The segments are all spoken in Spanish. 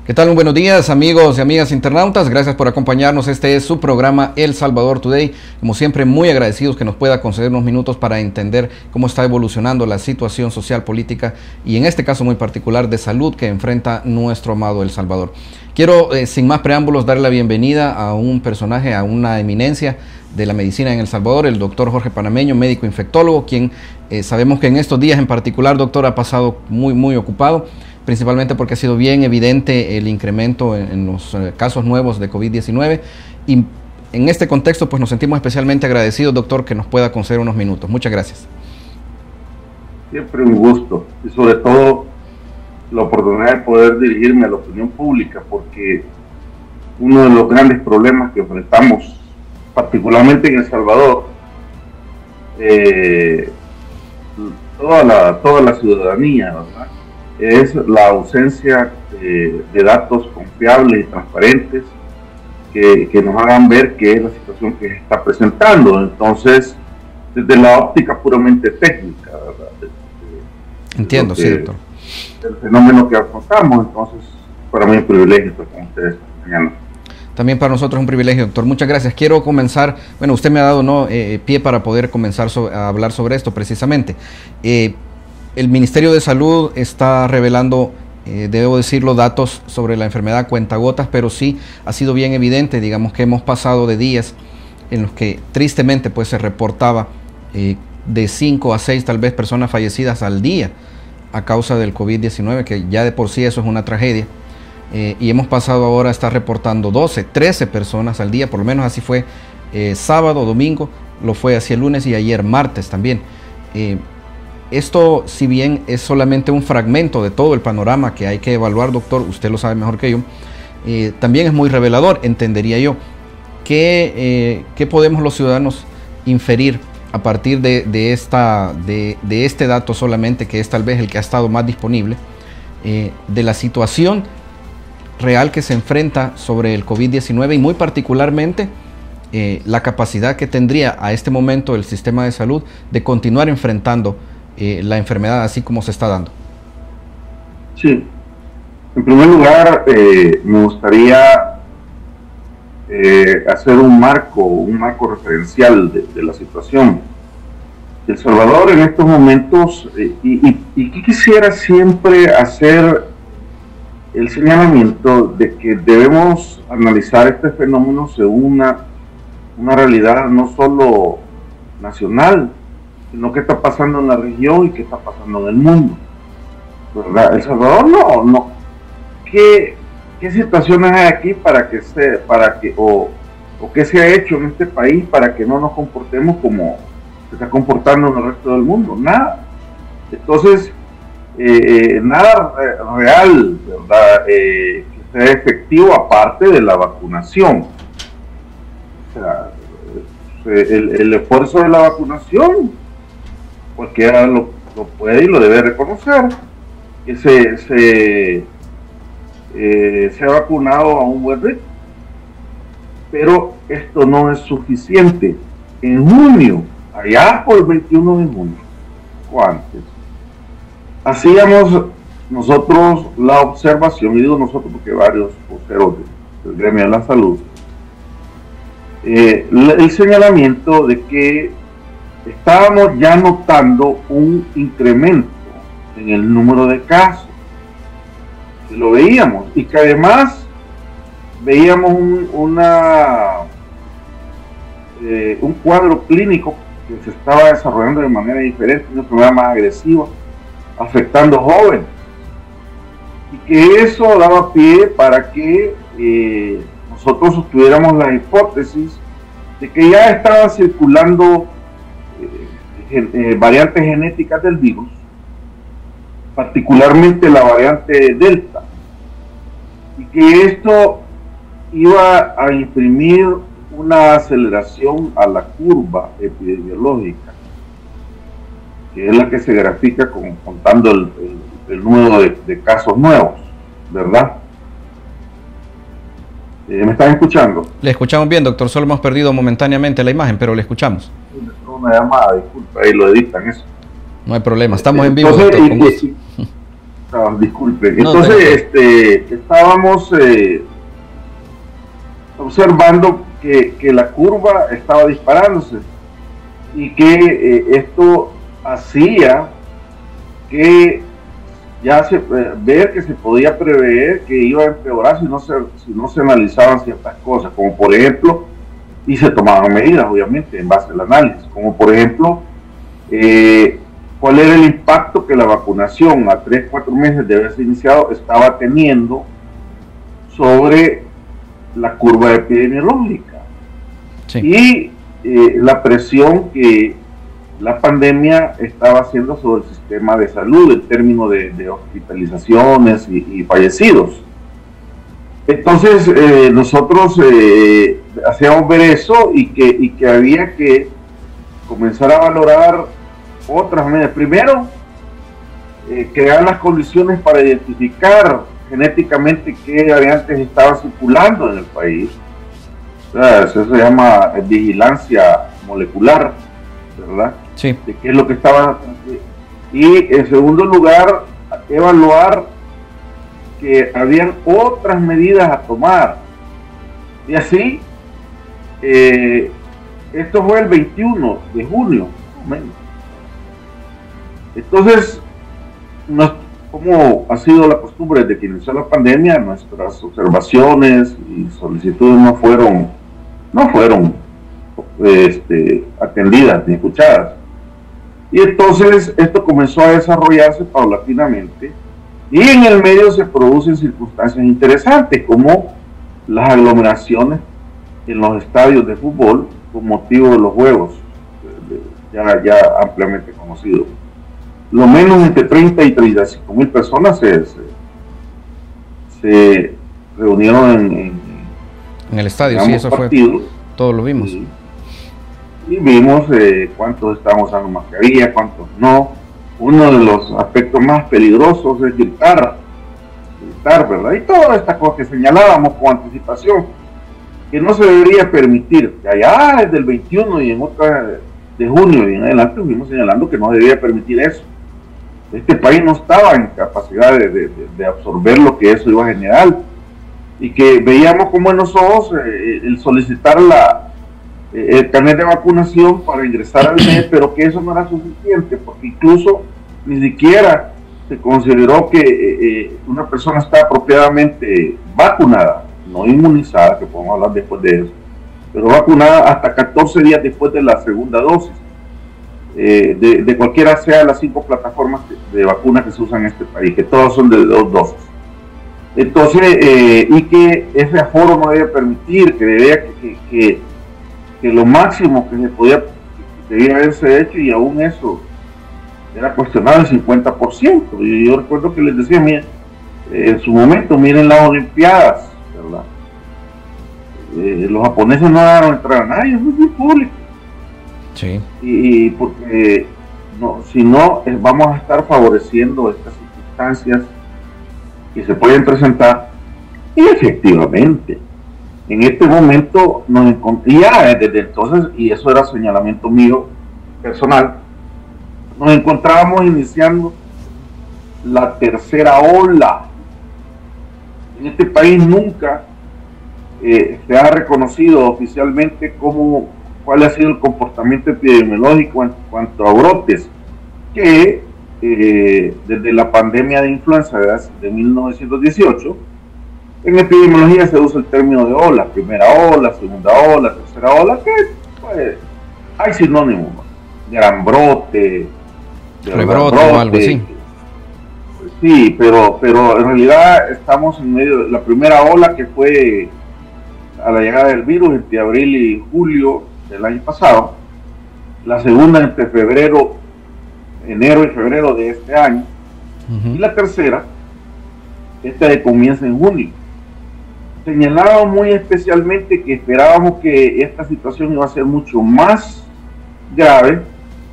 ¿Qué tal? Un buenos días, amigos y amigas internautas. Gracias por acompañarnos. Este es su programa El Salvador Today. Como siempre, muy agradecidos que nos pueda conceder unos minutos para entender cómo está evolucionando la situación social, política y en este caso muy particular de salud que enfrenta nuestro amado El Salvador. Quiero, sin más preámbulos, darle la bienvenida a un personaje, a una eminencia de la medicina en El Salvador, el doctor Jorge Panameño, médico infectólogo, quien sabemos que en estos días en particular, doctor, ha pasado muy ocupado, principalmente porque ha sido bien evidente el incremento en los casos nuevos de COVID-19 y en este contexto pues nos sentimos especialmente agradecidos, doctor, que nos pueda conceder unos minutos. Muchas gracias. Siempre un gusto y sobre todo la oportunidad de poder dirigirme a la opinión pública, porque uno de los grandes problemas que enfrentamos, particularmente en El Salvador, toda la ciudadanía, ¿verdad?, es la ausencia de datos confiables y transparentes que nos hagan ver qué es la situación que se está presentando. Entonces, desde la óptica puramente técnica, ¿verdad? Entiendo, sí, doctor. El fenómeno que afrontamos, entonces, para mí es un privilegio estar con ustedes esta mañana. También para nosotros es un privilegio, doctor. Muchas gracias. Quiero comenzar, bueno, usted me ha dado pie para poder comenzar a hablar sobre esto precisamente. El Ministerio de Salud está revelando, debo decirlo, datos sobre la enfermedad cuentagotas, pero sí ha sido bien evidente, digamos que hemos pasado de días en los que tristemente pues se reportaba de 5 a 6 tal vez personas fallecidas al día a causa del COVID-19, que ya de por sí eso es una tragedia, y hemos pasado ahora a estar reportando 12, 13 personas al día, por lo menos así fue sábado, domingo, lo fue así el lunes y ayer martes también. Esto, si bien es solamente un fragmento de todo el panorama que hay que evaluar, doctor, usted lo sabe mejor que yo, también es muy revelador, entendería yo. ¿Qué podemos los ciudadanos inferir a partir de este dato solamente, que es tal vez el que ha estado más disponible, de la situación real que se enfrenta sobre el COVID-19 y muy particularmente la capacidad que tendría a este momento el sistema de salud de continuar enfrentando la enfermedad así como se está dando? Sí, en primer lugar me gustaría hacer un marco referencial de la situación. El Salvador en estos momentos, y que quisiera siempre hacer el señalamiento de que debemos analizar este fenómeno según una realidad no solo nacional, sino qué está pasando en la región y qué está pasando en el mundo, ¿verdad? El Salvador no. ¿Qué situaciones hay aquí o qué se ha hecho en este país para que no nos comportemos como se está comportando en el resto del mundo? Nada. Entonces, nada real, ¿verdad? Que sea efectivo aparte de la vacunación. O sea, el esfuerzo de la vacunación, cualquiera lo puede y lo debe reconocer, que se ha vacunado a un buen ritmo, pero esto no es suficiente. En junio, allá por el 21 de junio o antes, hacíamos nosotros la observación, y digo nosotros porque varios voceros del gremio de la salud, el señalamiento de que estábamos ya notando un incremento en el número de casos, que lo veíamos, y que además veíamos un cuadro clínico que se estaba desarrollando de manera diferente, una enfermedad más agresiva, afectando jóvenes, y que eso daba pie para que nosotros sostuviéramos la hipótesis de que ya estaban circulando variantes genéticas del virus, particularmente la variante Delta, y que esto iba a imprimir una aceleración a la curva epidemiológica, que es la que se grafica contando el número de casos nuevos, ¿verdad? ¿Me están escuchando? Le escuchamos bien, doctor, solo hemos perdido momentáneamente la imagen, pero le escuchamos. Una llamada, disculpa, ahí lo editan eso. No hay problema, estamos en vivo, doctor, con gusto. Disculpe. Entonces, estábamos observando que la curva estaba disparándose y que esto hacía que ver que se podía prever que iba a empeorar si no se analizaban ciertas cosas, como por ejemplo, y se tomaban medidas, obviamente, en base al análisis, como por ejemplo, cuál era el impacto que la vacunación a 3-4 meses de haberse iniciado estaba teniendo sobre la curva epidemiológica. Sí. Y la presión que la pandemia estaba haciendo sobre el sistema de salud en términos de hospitalizaciones y fallecidos. Entonces nosotros hacíamos ver eso y que había que comenzar a valorar otras medidas. Primero, crear las condiciones para identificar genéticamente qué variantes estaban circulando en el país. O sea, eso se llama vigilancia molecular, ¿verdad? Sí. De qué es lo que estaba. Y en segundo lugar, evaluar que habían otras medidas a tomar. Y así, esto fue el 21 de junio, más o menos. Entonces, como ha sido la costumbre desde que inició la pandemia, nuestras observaciones y solicitudes no fueron atendidas ni escuchadas. Y entonces esto comenzó a desarrollarse paulatinamente y en el medio se producen circunstancias interesantes como las aglomeraciones en los estadios de fútbol con motivo de los juegos ya ampliamente conocidos. Lo menos entre 30 y 35 mil personas se reunieron en el estadio, sí, eso partidos, fue, todos lo vimos. Y vimos cuántos estaban usando mascarilla, cuántos no. Uno de los aspectos más peligrosos es gritar, ¿verdad? Y todas estas cosas que señalábamos con anticipación, que no se debería permitir. Ya desde el 21 y en otra de junio y en adelante fuimos señalando que no debería permitir eso. Este país no estaba en capacidad de absorber lo que eso iba a generar y que veíamos con buenos ojos el solicitar el carnet de vacunación para ingresar al mes, pero que eso no era suficiente porque incluso ni siquiera se consideró que una persona está apropiadamente vacunada, no inmunizada, que podemos hablar después de eso, pero vacunada hasta 14 días después de la segunda dosis. De cualquiera sea las 5 plataformas de vacuna que se usan en este país, que todas son de 2 dosis. Entonces, y que ese aforo no debe permitir, que debía que lo máximo que se podía, debía haberse hecho, y aún eso era cuestionado el 50%. Y yo recuerdo que les decía, miren, en su momento, miren las Olimpiadas, ¿verdad? Los japoneses no dejaron entrar a nadie, es muy público. Sí. Y porque si no vamos a estar favoreciendo estas circunstancias que se pueden presentar. Y efectivamente en este momento nos encontramos, ya desde entonces, y eso era señalamiento mío personal, nos encontrábamos iniciando la tercera ola. En este país nunca se ha reconocido oficialmente cuál ha sido el comportamiento epidemiológico en cuanto a brotes, que desde la pandemia de influenza de 1918, en epidemiología se usa el término de ola, primera ola, segunda ola, tercera ola, que pues, hay sinónimos, gran brote, rebrote o algo así. Sí, pero en realidad estamos en medio de la primera ola, que fue a la llegada del virus entre abril y julio del año pasado, la segunda entre enero y febrero de este año, y la tercera, esta que comienza en junio. Señalábamos muy especialmente que esperábamos que esta situación iba a ser mucho más grave,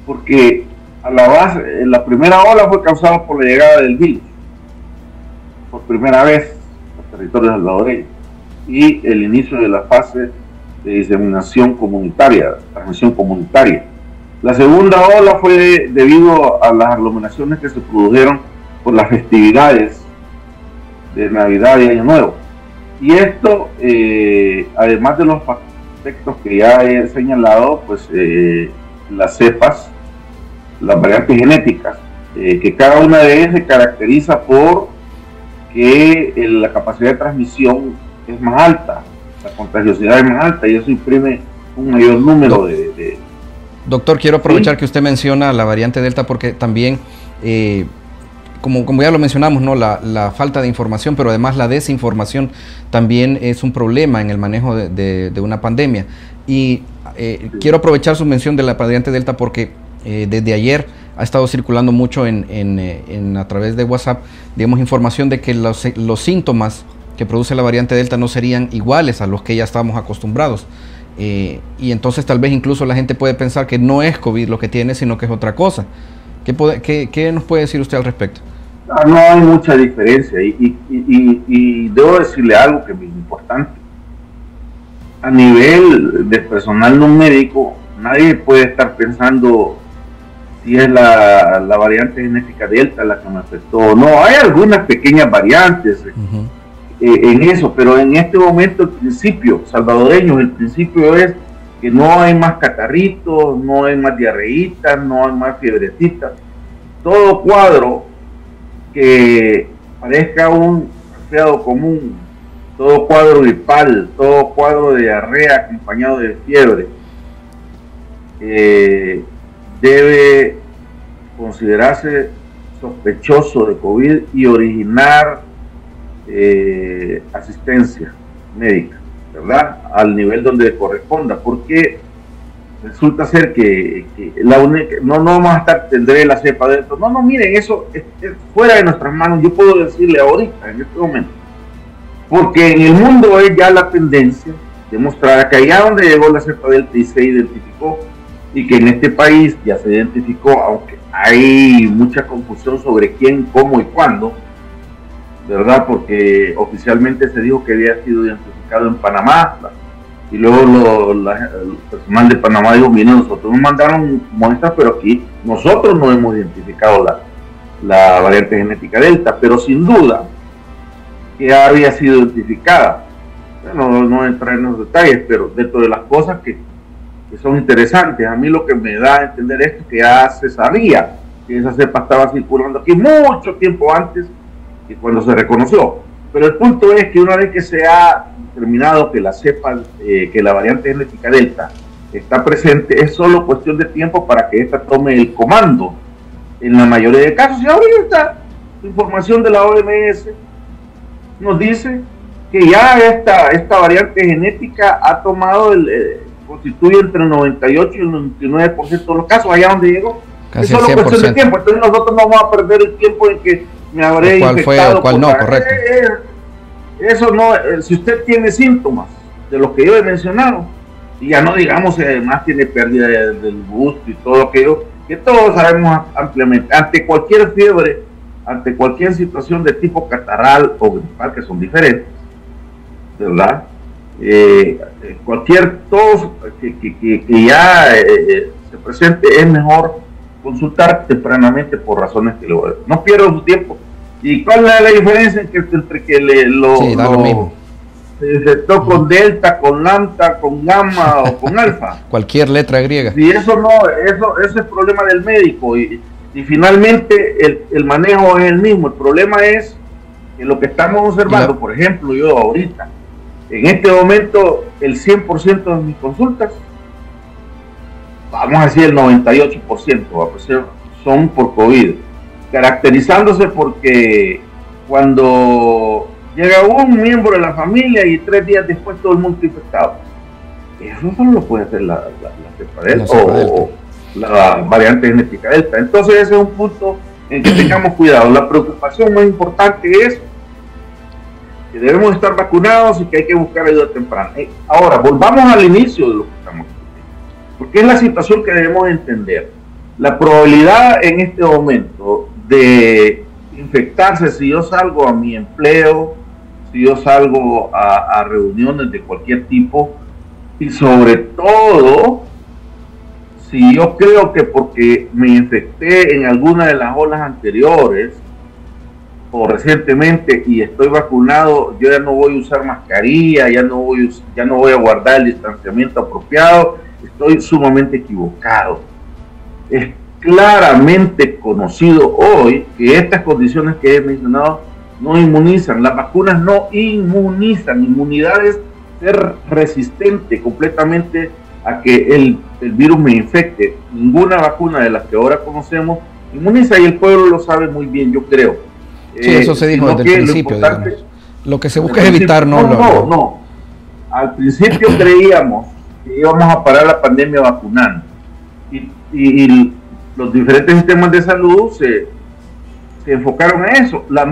porque a la base, la primera ola fue causada por la llegada del virus, por primera vez al territorio salvadoreño, y el inicio de la fase de diseminación comunitaria, transmisión comunitaria. La segunda ola fue debido a las aglomeraciones que se produjeron por las festividades de Navidad y Año Nuevo. Y esto, además de los aspectos que ya he señalado, pues las cepas, las variantes genéticas, que cada una de ellas se caracteriza por que la capacidad de transmisión es más alta, la contagiosidad es más alta, y eso imprime un mayor número de... Doctor, quiero aprovechar ¿sí? que usted menciona la variante Delta, porque también, como ya lo mencionamos, ¿no? La falta de información, pero además la desinformación también es un problema en el manejo de una pandemia. Y quiero aprovechar su mención de la variante Delta porque desde ayer ha estado circulando mucho a través de WhatsApp, digamos, información de que los síntomas que produce la variante Delta no serían iguales a los que ya estábamos acostumbrados. Y entonces tal vez incluso la gente puede pensar que no es COVID lo que tiene, sino que es otra cosa. ¿Qué nos puede decir usted al respecto? No hay mucha diferencia y debo decirle algo que es muy importante. A nivel de personal no médico, nadie puede estar pensando si es la variante genética Delta la que me afectó o no. Hay algunas pequeñas variantes en eso, pero en este momento el principio salvadoreño, el principio es que no hay más catarritos, no hay más diarreitas, no hay más fiebrecitas. Todo cuadro que parezca un resfriado común, todo cuadro gripal, todo cuadro de diarrea acompañado de fiebre, debe considerarse sospechoso de COVID y originar asistencia médica, ¿verdad? Al nivel donde corresponda, porque resulta ser que no vamos a estar, tendré la cepa dentro. No, miren, eso es fuera de nuestras manos. Yo puedo decirle ahorita, en este momento, porque en el mundo es ya la tendencia demostrada que allá donde llegó la cepa Delta y se identificó, y que en este país ya se identificó, aunque hay mucha confusión sobre quién, cómo y cuándo, ¿verdad? Porque oficialmente se dijo que había sido identificado en Panamá, y luego el personal de Panamá dijo, miren, nosotros nos mandaron muestras, pero aquí nosotros no hemos identificado la variante genética Delta, pero sin duda que había sido identificada. Bueno, no entrar en los detalles, pero dentro de las cosas que son interesantes, a mí lo que me da a entender esto es que ya se sabía que esa cepa estaba circulando aquí mucho tiempo antes que cuando se reconoció. Pero el punto es que una vez que se ha determinado que la cepa, que la variante genética Delta está presente, es solo cuestión de tiempo para que esta tome el comando en la mayoría de casos. Y ahorita la información de la OMS nos dice que ya esta variante genética ha tomado constituye entre el 98 y el 99% de los casos allá donde llegó. Casi es solo cuestión de tiempo. Entonces nosotros no vamos a perder el tiempo en que me habré infectado. ¿Cuál fue o cuál no? Correcto. Eso no, si usted tiene síntomas de los que yo he mencionado, y ya no digamos si además tiene pérdida del gusto y todo aquello, que todos sabemos ampliamente, ante cualquier fiebre, ante cualquier situación de tipo catarral o gripal, que son diferentes, ¿verdad? Cualquier tos que ya se presente, es mejor consultar tempranamente por razones que no pierdo su tiempo. ¿Y cuál es la diferencia entre que se infectó con Delta, con Lambda, con Gamma o con Alfa? Cualquier letra griega. Y eso es problema del médico, y finalmente el manejo es el mismo. El problema es que lo que estamos observando, por ejemplo, yo ahorita, en este momento, el 100% de mis consultas, vamos a decir el 98%, son por COVID, caracterizándose porque cuando llega un miembro de la familia y 3 días después todo el mundo está infectado, eso solo lo puede hacer la cepa Delta o la variante genética Delta. Entonces ese es un punto en que tengamos cuidado. La preocupación más importante es que debemos estar vacunados y que hay que buscar ayuda temprana. Ahora, volvamos al inicio de lo que estamos discutiendo, porque es la situación que debemos entender. La probabilidad en este momento de infectarse, si yo salgo a mi empleo, si yo salgo a reuniones de cualquier tipo, y sobre todo si yo creo que porque me infecté en alguna de las olas anteriores, o recientemente y estoy vacunado, yo ya no voy a usar mascarilla, ya no voy a guardar el distanciamiento apropiado, estoy sumamente equivocado. Es claramente conocido hoy que estas condiciones que he mencionado no inmunizan, las vacunas no inmunizan, inmunidad es ser resistente completamente a que el virus me infecte. Ninguna vacuna de las que ahora conocemos inmuniza, y el pueblo lo sabe muy bien, yo creo. Sí, eso se dijo desde el principio, digamos. Lo que se busca es evitar, no. Al principio creíamos que íbamos a parar la pandemia vacunando, y los diferentes sistemas de salud se enfocaron a eso. La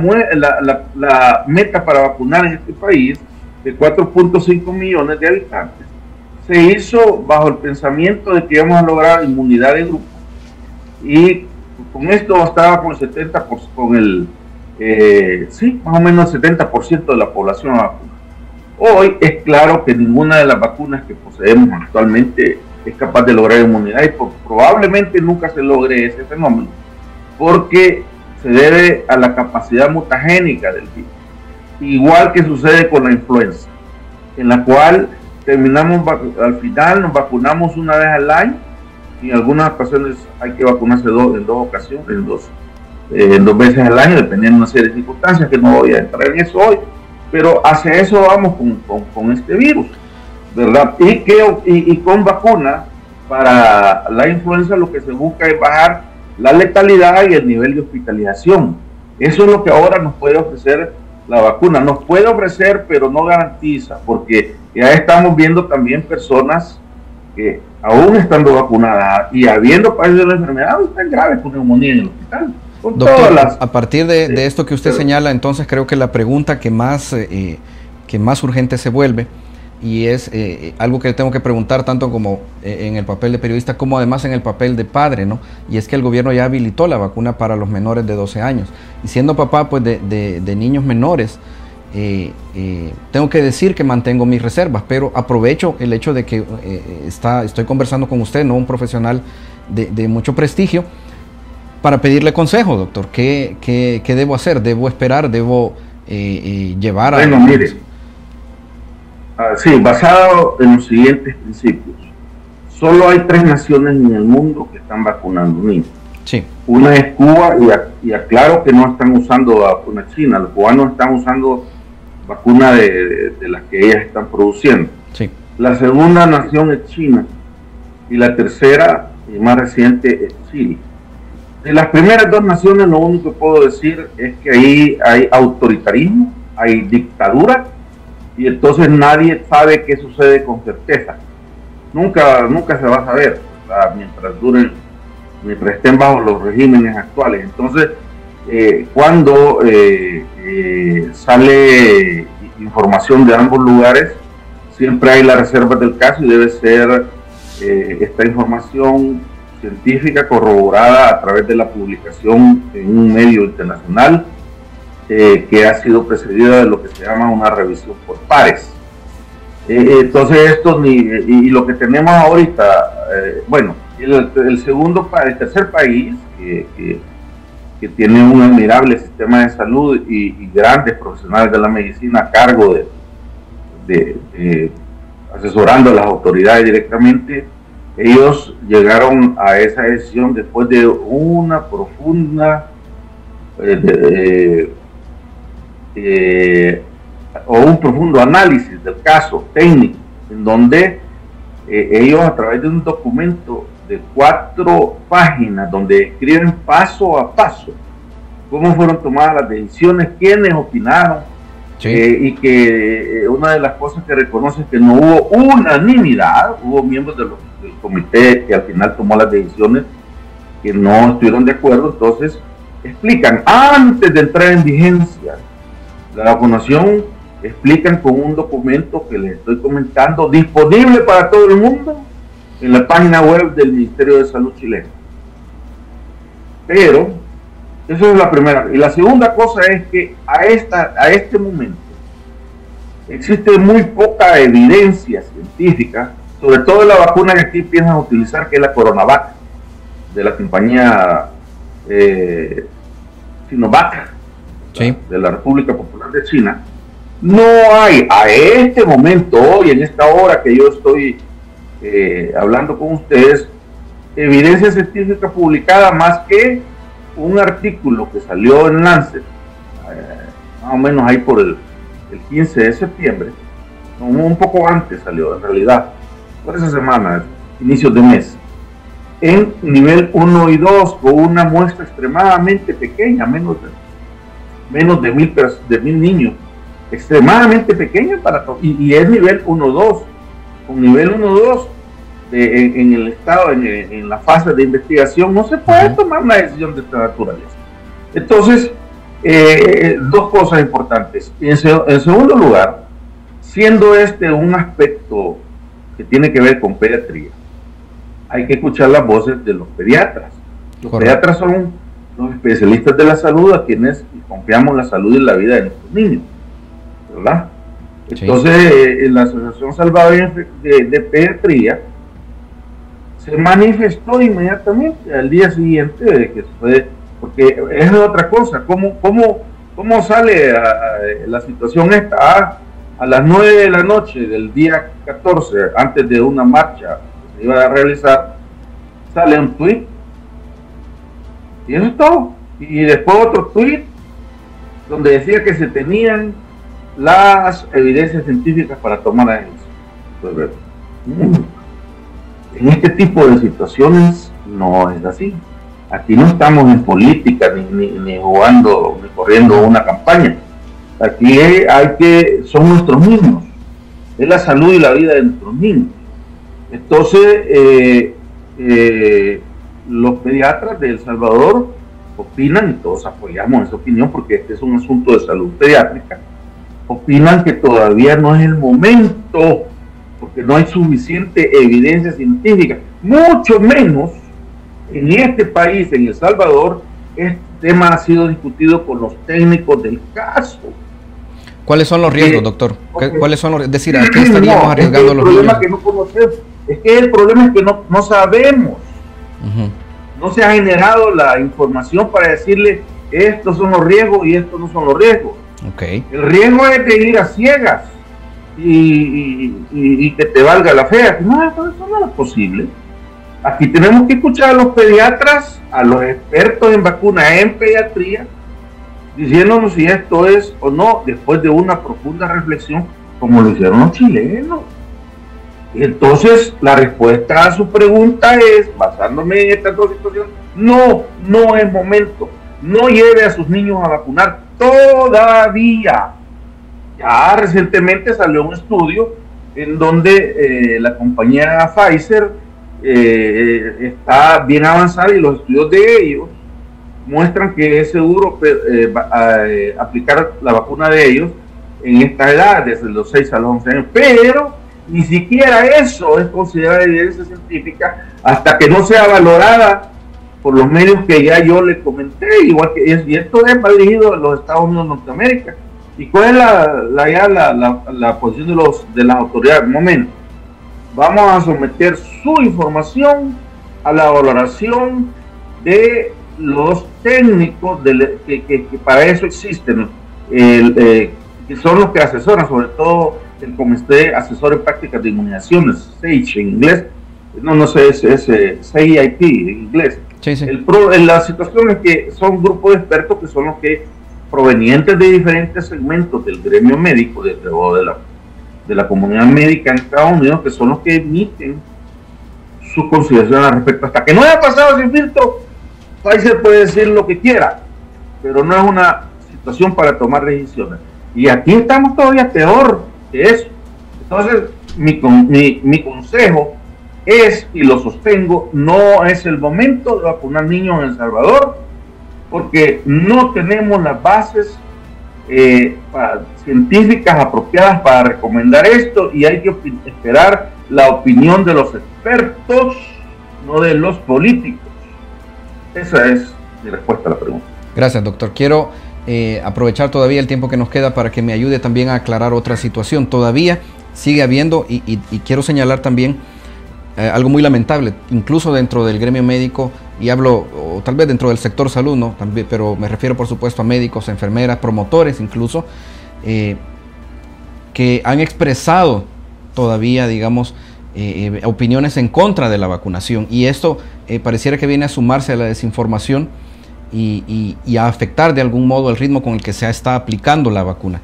meta para vacunar en este país, de 4.5 millones de habitantes, se hizo bajo el pensamiento de que íbamos a lograr inmunidad de grupo, y con esto bastaba con el 70%, más o menos el 70% de la población vacunada. Hoy es claro que ninguna de las vacunas que poseemos actualmente es capaz de lograr inmunidad, y probablemente nunca se logre ese fenómeno, porque se debe a la capacidad mutagénica del virus, igual que sucede con la influenza, en la cual al final nos vacunamos una vez al año, y en algunas ocasiones hay que vacunarse en dos ocasiones, en 2 veces al año, dependiendo de una serie de circunstancias que no voy a entrar en eso hoy, pero hacia eso vamos con este virus, ¿verdad? Y con vacuna para la influenza lo que se busca es bajar la letalidad y el nivel de hospitalización. Eso es lo que ahora nos puede ofrecer la vacuna. Nos puede ofrecer, pero no garantiza, porque ya estamos viendo también personas que aún estando vacunadas y habiendo padecido la enfermedad están graves con neumonía en el hospital. Doctor, a partir de esto que usted señala, entonces creo que la pregunta que más urgente se vuelve, y es algo que tengo que preguntar tanto como en el papel de periodista como además en el papel de padre, ¿no? Y es que el gobierno ya habilitó la vacuna para los menores de 12 años. Y siendo papá pues de niños menores, tengo que decir que mantengo mis reservas, pero aprovecho el hecho de que estoy conversando con usted, ¿no? Un profesional de mucho prestigio, para pedirle consejo, doctor. ¿Qué debo hacer? ¿Debo esperar? ¿Debo llevar a...? Bueno, mire, sí, basado en los siguientes principios. Solo hay 3 naciones en el mundo que están vacunando niños. Sí. Una es Cuba, y aclaro que no están usando vacuna china. Los cubanos están usando vacuna de las que ellas están produciendo. Sí. La segunda nación es China, y la tercera y más reciente es Chile. De las primeras 2 naciones, lo único que puedo decir es que ahí hay autoritarismo, hay dictadura, y entonces nadie sabe qué sucede con certeza. Nunca se va a saber, ¿verdad? mientras estén bajo los regímenes actuales. Entonces, cuando sale información de ambos lugares, siempre hay la reserva del caso, y debe ser esta información científica corroborada a través de la publicación en un medio internacional, que ha sido precedida de lo que se llama una revisión por pares. Entonces y lo que tenemos ahorita, el tercer país que tiene un admirable sistema de salud y grandes profesionales de la medicina a cargo de asesorando a las autoridades directamente. Ellos llegaron a esa decisión después de una profunda o un profundo análisis del caso técnico, en donde ellos, a través de un documento de 4 páginas, donde escriben paso a paso cómo fueron tomadas las decisiones, quiénes opinaron, sí. Y que una de las cosas que reconoce es que no hubo unanimidad, hubo miembros del comité que al final tomó las decisiones que no estuvieron de acuerdo. Entonces explican, antes de entrar en vigencia la vacunación, explican con un documento que les estoy comentando, disponible para todo el mundo en la página web del Ministerio de Salud chileno. Pero eso es la primera. Y la segunda cosa es que a este momento existe muy poca evidencia científica, sobre todo de la vacuna que aquí piensan utilizar, que es la Coronavac, de la compañía Sinovac, sí, de la República Popular de China, no hay a este momento, hoy, en esta hora que yo estoy hablando con ustedes, evidencia científica publicada más que un artículo que salió en Lancet, más o menos ahí por el 15 de septiembre, un poco antes salió en realidad, por esa semana, inicios de mes, en nivel 1 y 2, con una muestra extremadamente pequeña, menos de 1000 niños, extremadamente pequeña y es nivel 1-2, con nivel 1-2 en el estado, en la fase de investigación, no se puede tomar una decisión de esta naturaleza. Entonces, dos cosas importantes. En segundo lugar, siendo este un aspecto que tiene que ver con pediatría, hay que escuchar las voces de los pediatras. Los pediatras son los especialistas de la salud a quienes confiamos la salud y la vida de nuestros niños, ¿verdad? Entonces, la Asociación Salvadoreña de Pediatría se manifestó inmediatamente al día siguiente de que fue, porque es otra cosa, ¿cómo sale la situación esta? A las 9 de la noche del día 14, antes de una marcha que se iba a realizar, sale un tuit, y eso es todo. Y después otro tuit donde decía que se tenían las evidencias científicas para tomar la decisión. En este tipo de situaciones no es así. Aquí no estamos en política, ni jugando, ni corriendo una campaña. Aquí son nuestros niños, es la salud y la vida de nuestros niños. Entonces, los pediatras de El Salvador opinan, y todos apoyamos esa opinión porque este es un asunto de salud pediátrica, opinan que todavía no es el momento, porque no hay suficiente evidencia científica, mucho menos en este país, en El Salvador. Este tema ha sido discutido con los técnicos del caso. ¿Cuáles son los riesgos, doctor? ¿Cuáles son los riesgos? Es decir, ¿a qué estaríamos arriesgando los niños? Que no conocemos, el problema es que no sabemos. No se ha generado la información para decirle estos son los riesgos y estos no son los riesgos. El riesgo es de ir a ciegas y que te valga la fe. No, eso no es posible. Aquí tenemos que escuchar a los pediatras, a los expertos en vacunas en pediatría, diciéndonos si esto es o no, después de una profunda reflexión, como lo hicieron los chilenos. Entonces, la respuesta a su pregunta es, basándome en estas dos situaciones, no es momento. No lleve a sus niños a vacunar todavía. Ya recientemente salió un estudio en donde la compañía Pfizer está bien avanzada, y los estudios de ellos muestran que es seguro aplicar la vacuna de ellos en esta edad, desde los 6 a los 11 años, pero ni siquiera eso es considerada evidencia científica hasta que no sea valorada por los medios que ya yo le comenté, igual que y esto es dirigido a los Estados Unidos de Norteamérica. ¿Y cuál es la posición de las autoridades? Un momento, vamos a someter su información a la valoración de los técnicos que para eso existen, que son los que asesoran, sobre todo el Comité Asesor en Prácticas de Inmunizaciones, SAGE en inglés, no sé, es CIP en inglés. Sí, sí. La situación es que son grupos de expertos que son los que, provenientes de diferentes segmentos del gremio médico, de la comunidad médica en Estados Unidos, que son los que emiten sus consideraciones al respecto. Hasta que no haya pasado sin filtro, Pfizer puede decir lo que quiera, pero no es una situación para tomar decisiones. Y aquí estamos todavía peor que eso. Entonces, mi consejo es, y lo sostengo, no es el momento de vacunar niños en El Salvador, porque no tenemos las bases científicas apropiadas para recomendar esto, y hay que esperar la opinión de los expertos, no de los políticos. Esa es mi respuesta a la pregunta. Gracias, doctor. Quiero aprovechar todavía el tiempo que nos queda para que me ayude también a aclarar otra situación. Todavía sigue habiendo, y quiero señalar también algo muy lamentable, incluso dentro del gremio médico y hablo o tal vez dentro del sector salud, ¿no? También, pero me refiero por supuesto a médicos, enfermeras, promotores incluso, que han expresado todavía, digamos, opiniones en contra de la vacunación, y esto pareciera que viene a sumarse a la desinformación y a afectar de algún modo el ritmo con el que se está aplicando la vacuna.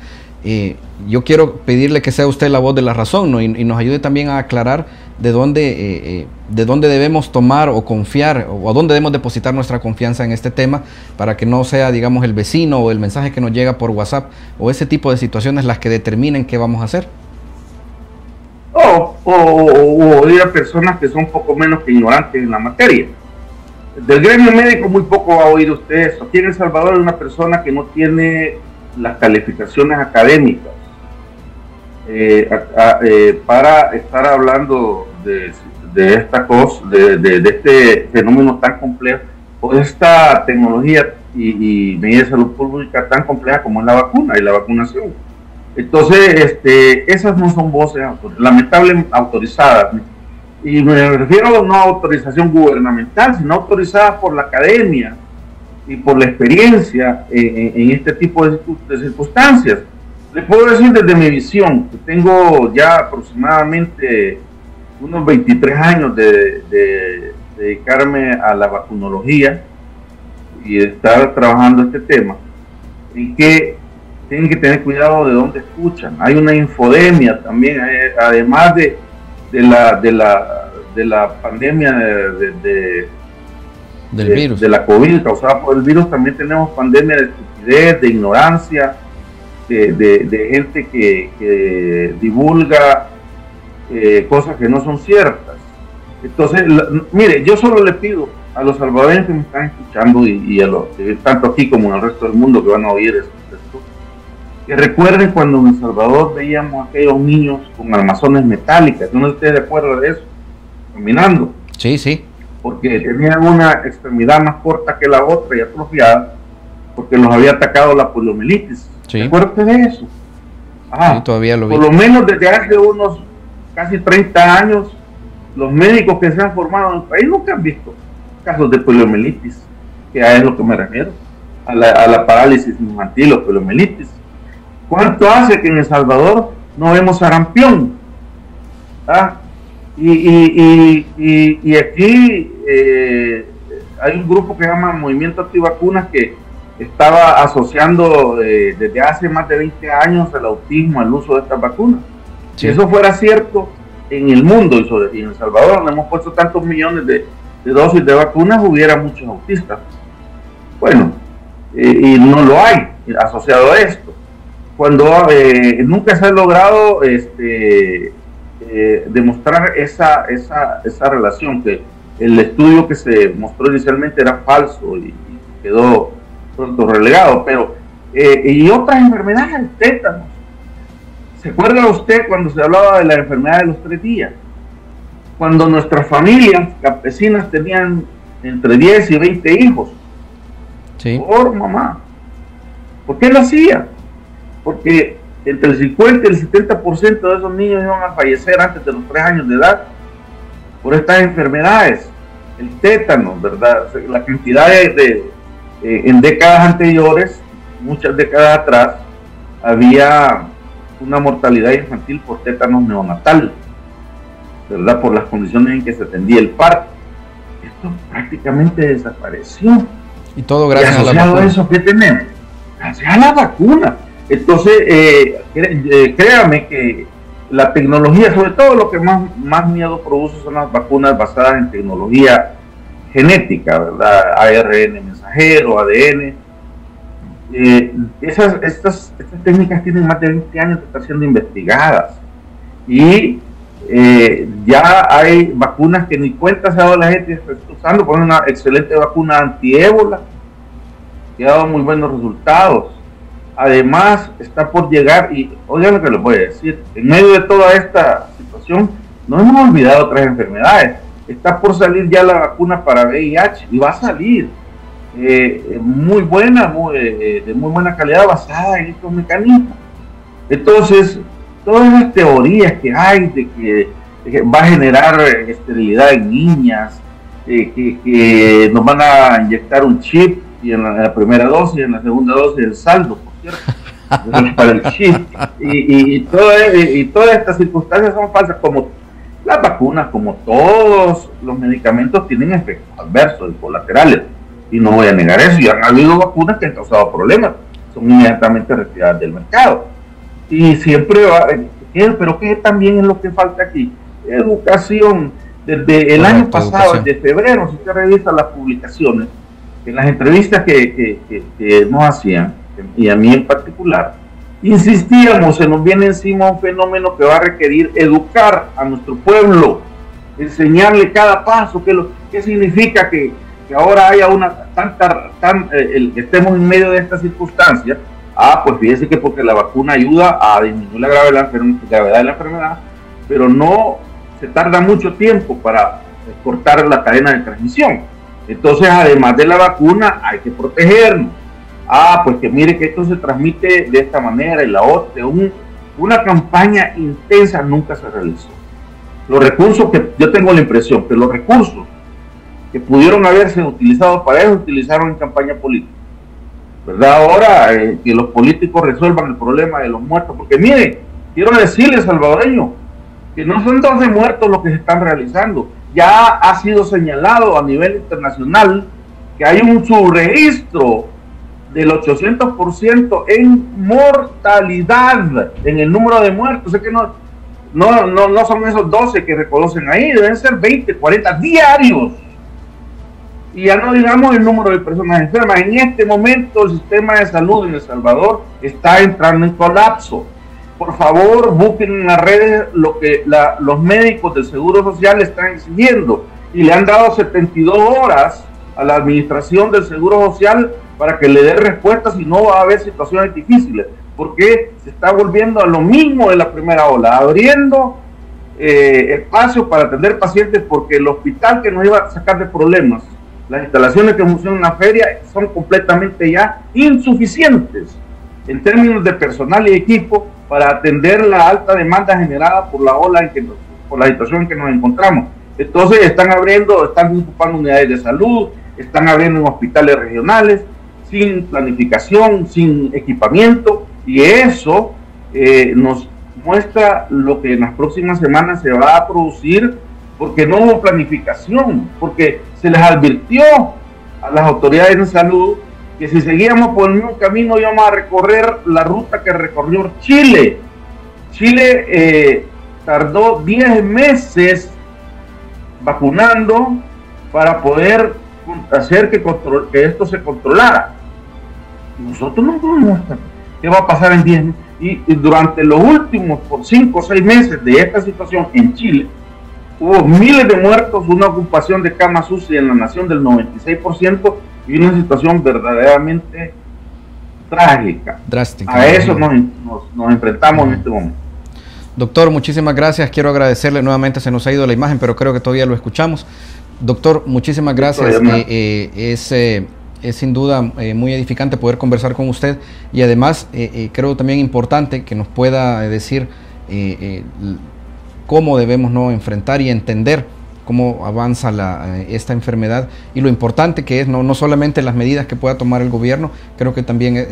Yo quiero pedirle que sea usted la voz de la razón, ¿no? y nos ayude también a aclarar de dónde debemos tomar o confiar, o a dónde debemos depositar nuestra confianza en este tema, para que no sea, digamos, el vecino o el mensaje que nos llega por WhatsApp o ese tipo de situaciones las que determinen qué vamos a hacer. O a personas que son un poco menos que ignorantes en la materia. Del gremio médico muy poco va a oír usted eso. Aquí en El Salvador hay una persona que no tiene las calificaciones académicas para estar hablando de esta cosa, de este fenómeno tan complejo, o esta tecnología y medida de salud pública tan compleja como es la vacuna y la vacunación. Entonces, esas no son voces lamentablemente autorizadas, y me refiero no a autorización gubernamental, sino autorizadas por la academia y por la experiencia en este tipo de circunstancias. Les puedo decir desde mi visión, que tengo ya aproximadamente unos 23 años de dedicarme a la vacunología y de estar trabajando este tema, y que tienen que tener cuidado de dónde escuchan. Hay una infodemia también, además de la pandemia del virus, de la COVID causada por el virus. También tenemos pandemia de estupidez, de ignorancia, de gente que divulga cosas que no son ciertas. Entonces, mire, yo solo le pido a los salvadoreños que me están escuchando y a los tanto aquí como en el resto del mundo que van a oír esto, que recuerden cuando en El Salvador veíamos a aquellos niños con armazones metálicas. ¿No ustedes se acuerdan de eso? Caminando. Sí, sí. Porque tenían una extremidad más corta que la otra y atrofiada, porque los había atacado la poliomielitis. Sí. ¿Se acuerdan de eso? Sí, todavía lo vi. Por lo menos desde hace unos casi 30 años, los médicos que se han formado en el país nunca han visto casos de poliomielitis, que a es lo que me refiero, a la parálisis infantil o poliomielitis. ¿Cuánto hace que en El Salvador no vemos sarampión? Y aquí hay un grupo que se llama Movimiento Antivacunas que estaba asociando desde hace más de 20 años el autismo al uso de estas vacunas. Sí. Si eso fuera cierto en el mundo y en El Salvador, donde hemos puesto tantos millones de dosis de vacunas, hubiera muchos autistas. Bueno, y no lo hay asociado a esto. Cuando nunca se ha logrado demostrar esa relación, que el estudio que se mostró inicialmente era falso y quedó pronto relegado, pero y otras enfermedades, tétanos. ¿Se acuerda usted cuando se hablaba de la enfermedad de los 3 días? Cuando nuestras familias campesinas tenían entre 10 y 20 hijos. Sí. Por mamá. ¿Por qué lo hacía? Porque entre el 50 y el 70% de esos niños iban a fallecer antes de los 3 años de edad por estas enfermedades. El tétano, ¿verdad? La cantidad en décadas anteriores, muchas décadas atrás, había una mortalidad infantil por tétanos neonatal, ¿verdad? Por las condiciones en que se atendía el parto. Esto prácticamente desapareció. Y todo gracias a la vacuna. Eso, ¿qué tenemos? Gracias a la vacuna. Entonces, créame que la tecnología, sobre todo lo que más miedo produce son las vacunas basadas en tecnología genética, ¿verdad? ARN mensajero, ADN. Estas técnicas tienen más de 20 años de estar siendo investigadas. Y ya hay vacunas que ni cuenta se ha dado la gente está usando, por una excelente vacuna anti-ébola, que ha dado muy buenos resultados. Además, está por llegar, y oigan lo que les voy a decir, en medio de toda esta situación, no hemos olvidado otras enfermedades. Está por salir ya la vacuna para VIH, y va a salir muy buena, de muy buena calidad, basada en estos mecanismos. Entonces, todas las teorías que hay de que va a generar esterilidad en niñas, que nos van a inyectar un chip y en la primera dosis, en la segunda dosis el saldo, por cierto, para el chip. Y todas estas circunstancias son falsas, como las vacunas, como todos los medicamentos, tienen efectos adversos y colaterales. Y no voy a negar eso, y han habido vacunas que han causado problemas, son inmediatamente retiradas del mercado. Y siempre va, pero ¿qué también es lo que falta aquí? Educación. Desde el año pasado, desde febrero, si usted revisa las publicaciones, en las entrevistas que nos hacían, y a mí en particular, insistíamos, se nos viene encima un fenómeno que va a requerir educar a nuestro pueblo, enseñarle cada paso, qué significa que ahora haya que estemos en medio de esta circunstancia. Pues fíjese que porque la vacuna ayuda a disminuir la gravedad de la enfermedad, pero no se tarda mucho tiempo para cortar la cadena de transmisión. Entonces, además de la vacuna, hay que protegernos. Pues que mire que esto se transmite de esta manera y la otra. Una campaña intensa nunca se realizó. Los recursos yo tengo la impresión que los recursos que pudieron haberse utilizado para eso, utilizaron en campaña política. ¿Verdad? Ahora que los políticos resuelvan el problema de los muertos, porque mire, quiero decirles, salvadoreño, que no son 12 muertos los que se están realizando. Ya ha sido señalado a nivel internacional que hay un subregistro del 800% en mortalidad, en el número de muertos. Es que no son esos 12 que reconocen ahí, deben ser 20, 40 diarios. Y ya no digamos el número de personas enfermas. En este momento el sistema de salud en El Salvador está entrando en colapso. Por favor, busquen en las redes lo que los médicos del Seguro Social están exigiendo, y le han dado 72 horas a la administración del Seguro Social para que le dé respuestas, si no va a haber situaciones difíciles, porque se está volviendo a lo mismo de la primera ola, abriendo espacio para atender pacientes, porque el hospital que nos iba a sacar de problemas, las instalaciones que funcionan en la feria, son completamente ya insuficientes en términos de personal y equipo para atender la alta demanda generada por la ola por la situación en que nos encontramos. Entonces están ocupando unidades de salud, están abriendo en hospitales regionales, sin planificación, sin equipamiento, y eso nos muestra lo que en las próximas semanas se va a producir, porque no hubo planificación, porque se les advirtió a las autoridades de salud que si seguíamos por el mismo camino íbamos a recorrer la ruta que recorrió Chile. Chile tardó 10 meses vacunando para poder hacer que esto se controlara. Nosotros no podemos. ¿Qué va a pasar en 10 meses? Y durante los últimos 5 o 6 meses de esta situación en Chile, hubo miles de muertos, una ocupación de camas UCI en la nación del 96%, y una situación verdaderamente trágica. Drástica. A eso nos enfrentamos en este momento. Doctor, muchísimas gracias. Quiero agradecerle nuevamente, se nos ha ido la imagen, pero creo que todavía lo escuchamos. Doctor, muchísimas gracias. Es sin duda muy edificante poder conversar con usted, y además creo también importante que nos pueda decir cómo debemos enfrentar y entender cómo avanza esta enfermedad, y lo importante que es no solamente las medidas que pueda tomar el gobierno. Creo que también,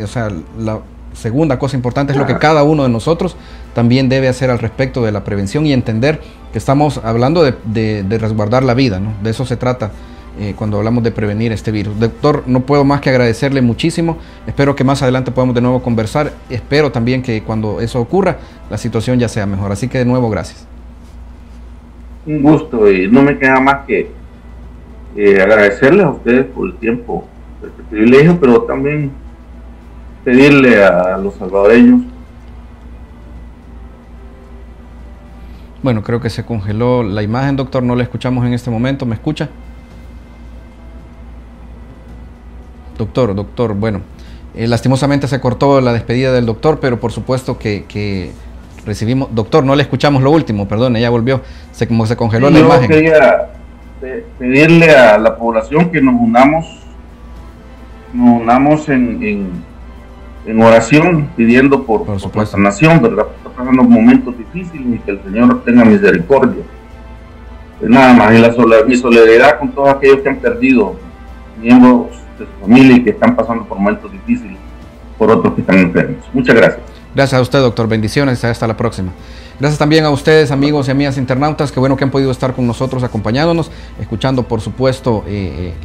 la segunda cosa importante es lo que cada uno de nosotros también debe hacer al respecto de la prevención, y entender que estamos hablando de resguardar la vida, ¿no? De eso se trata cuando hablamos de prevenir este virus. Doctor, no puedo más que agradecerle muchísimo. Espero que más adelante podamos de nuevo conversar. Espero también que cuando eso ocurra, la situación ya sea mejor. Así que de nuevo, gracias. Un gusto, y no me queda más que agradecerles a ustedes por el tiempo, por este privilegio, pero también pedirle a los salvadoreños. Bueno, creo que se congeló la imagen, doctor, no la escuchamos en este momento. ¿Me escucha? Doctor, bueno, lastimosamente se cortó la despedida del doctor, pero por supuesto que recibimos. Doctor, no le escuchamos lo último, perdone, ya volvió, como se congeló la imagen. Yo quería pedirle a la población que nos unamos en oración, pidiendo por nuestra nación, ¿verdad? Está pasando momentos difíciles, y que el Señor tenga misericordia. Nada más, mi solidaridad con todos aquellos que han perdido miembros de su familia y que están pasando por momentos difíciles por otros que están enfermos. Muchas gracias. Gracias a usted, doctor. Bendiciones. Hasta la próxima. Gracias también a ustedes, amigos y amigas internautas. Qué bueno que han podido estar con nosotros, acompañándonos, escuchando, por supuesto,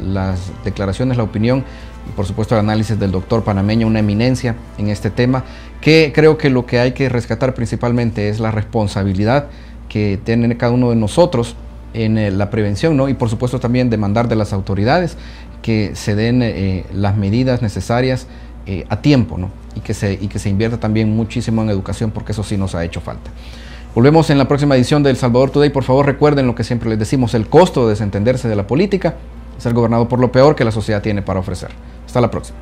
las declaraciones, la opinión y, por supuesto, el análisis del doctor panameño, una eminencia en este tema, que creo que lo que hay que rescatar principalmente es la responsabilidad que tiene cada uno de nosotros en la prevención, ¿no? Y, por supuesto, también demandar de las autoridades que se den las medidas necesarias a tiempo, ¿no? Y que se invierta también muchísimo en educación, porque eso sí nos ha hecho falta. Volvemos en la próxima edición de El Salvador Today. Por favor, recuerden lo que siempre les decimos: el costo de desentenderse de la política es ser gobernado por lo peor que la sociedad tiene para ofrecer. Hasta la próxima.